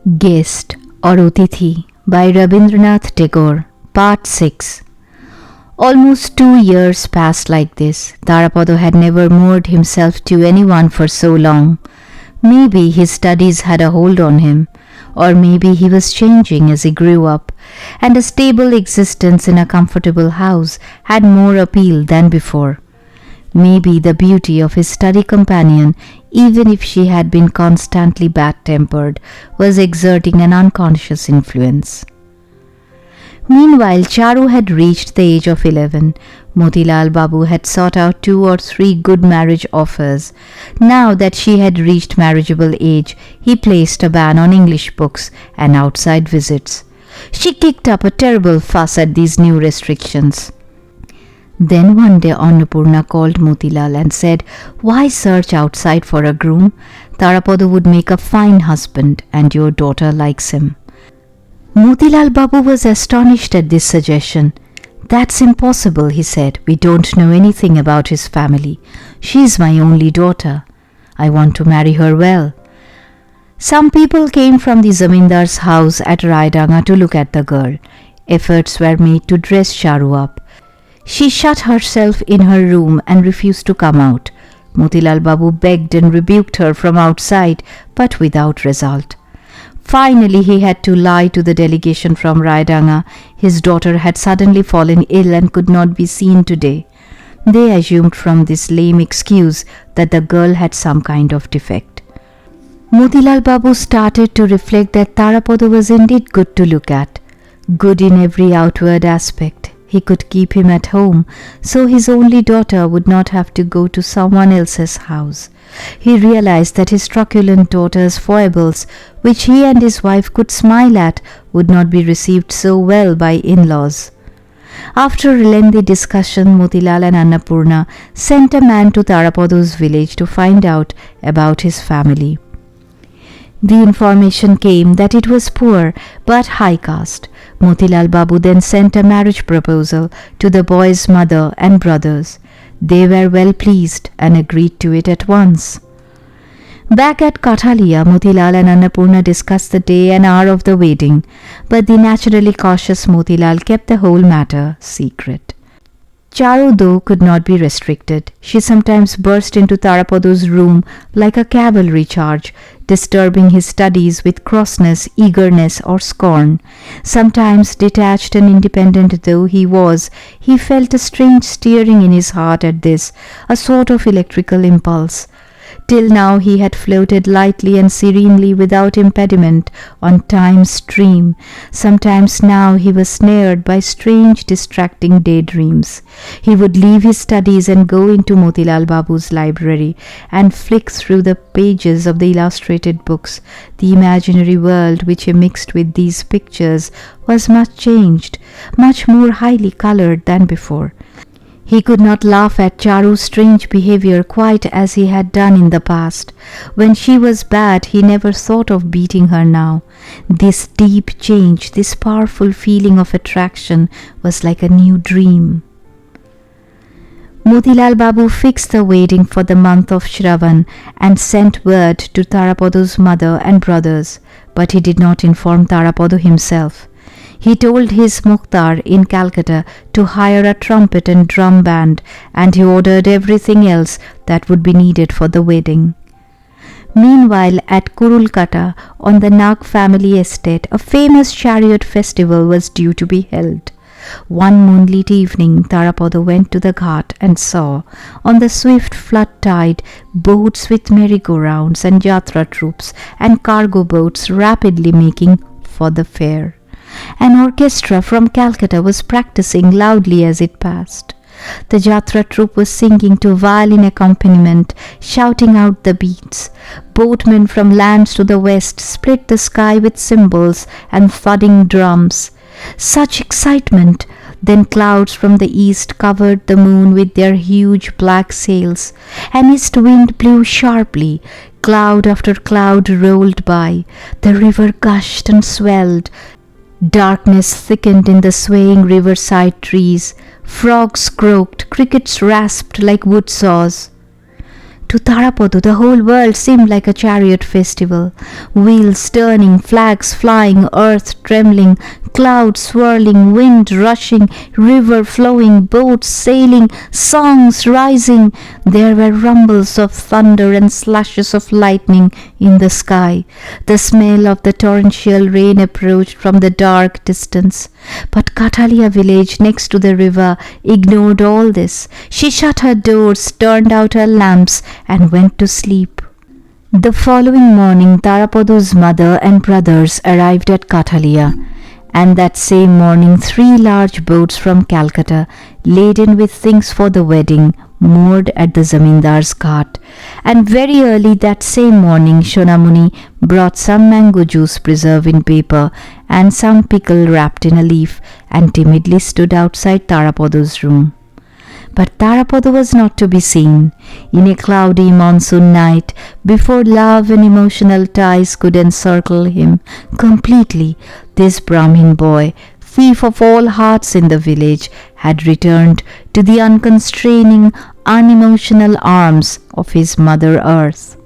Guest or Atithi by Rabindranath Tagore, Part 6. Almost 2 years passed like this. Tarapada had never moored himself to anyone for so long. Maybe his studies had a hold on him, or maybe he was changing as he grew up, and a stable existence in a comfortable house had more appeal than before. Maybe the beauty of his study companion, even if she had been constantly bad-tempered, was exerting an unconscious influence. Meanwhile, Charu had reached the age of 11. Motilal Babu had sought out 2 or 3 good marriage offers. Now that she had reached marriageable age, he placed a ban on English books and outside visits. She kicked up a terrible fuss at these new restrictions. Then one day Annapurna called Motilal and said, "Why search outside for a groom? Tarapada would make a fine husband and your daughter likes him." Motilal Babu was astonished at this suggestion. "That's impossible," he said. "We don't know anything about his family. She is my only daughter. I want to marry her well." Some people came from the Zamindar's house at Raidanga to look at the girl. Efforts were made to dress Charu up. She shut herself in her room and refused to come out. Motilal Babu begged and rebuked her from outside, but without result. Finally, he had to lie to the delegation from Raidanga. His daughter had suddenly fallen ill and could not be seen today. They assumed from this lame excuse that the girl had some kind of defect. Motilal Babu started to reflect that Tarapada was indeed good to look at, good in every outward aspect. He could keep him at home, so his only daughter would not have to go to someone else's house. He realized that his truculent daughter's foibles, which he and his wife could smile at, would not be received so well by in-laws. After a lengthy discussion, Motilal and Annapurna sent a man to Tarapada's village to find out about his family. The information came that it was poor but high caste. Motilal Babu then sent a marriage proposal to the boy's mother and brothers. They were well pleased and agreed to it at once. Back at Kathalia, Motilal and Annapurna discussed the day and hour of the wedding, but the naturally cautious Motilal kept the whole matter secret. Charu, though, could not be restricted. She sometimes burst into Tarapada's room like a cavalry charge, disturbing his studies with crossness, eagerness, or scorn. Sometimes, detached and independent though he was, he felt a strange stirring in his heart at this, a sort of electrical impulse. Till now he had floated lightly and serenely without impediment on time's stream. Sometimes now he was snared by strange distracting daydreams. He would leave his studies and go into Motilal Babu's library and flick through the pages of the illustrated books. The imaginary world which he mixed with these pictures was much changed, much more highly colored than before. He could not laugh at Charu's strange behavior quite as he had done in the past. When she was bad, he never thought of beating her now. This deep change, this powerful feeling of attraction was like a new dream. Motilal Babu fixed the wedding for the month of Shravan and sent word to Tarapada's mother and brothers, but he did not inform Tarapada himself. He told his Mukhtar in Calcutta to hire a trumpet and drum band, and he ordered everything else that would be needed for the wedding. Meanwhile, at Kurulkata, on the Nag family estate, a famous chariot festival was due to be held. One moonlit evening, Tarapada went to the ghat and saw, on the swift flood tide, boats with merry-go-rounds and yatra troops and cargo boats rapidly making for the fair. An orchestra from Calcutta was practicing loudly as it passed. The Jatra troupe was singing to violin accompaniment, shouting out the beats. Boatmen from lands to the west split the sky with cymbals and thudding drums. Such excitement! Then clouds from the east covered the moon with their huge black sails. An east wind blew sharply. Cloud after cloud rolled by. The river gushed and swelled. Darkness thickened in the swaying riverside trees. Frogs croaked, crickets rasped like wood saws. To Tarapada, the whole world seemed like a chariot festival. Wheels turning, flags flying, earth trembling, clouds swirling, wind rushing, river flowing, boats sailing, songs rising. There were rumbles of thunder and slashes of lightning in the sky. The smell of the torrential rain approached from the dark distance. But Katalia village next to the river ignored all this. She shut her doors, turned out her lamps, and went to sleep. The following morning, Tarapado's mother and brothers arrived at Katalia, and that same morning 3 large boats from Calcutta, laden with things for the wedding, moored at the Zamindar's ghat. And very early that same morning, Shonamuni brought some mango juice preserved in paper and some pickle wrapped in a leaf, and timidly stood outside Tarapado's room. But Tarapada was not to be seen. In a cloudy monsoon night, before love and emotional ties could encircle him completely, this Brahmin boy, thief of all hearts in the village, had returned to the unconstraining, unemotional arms of his Mother Earth.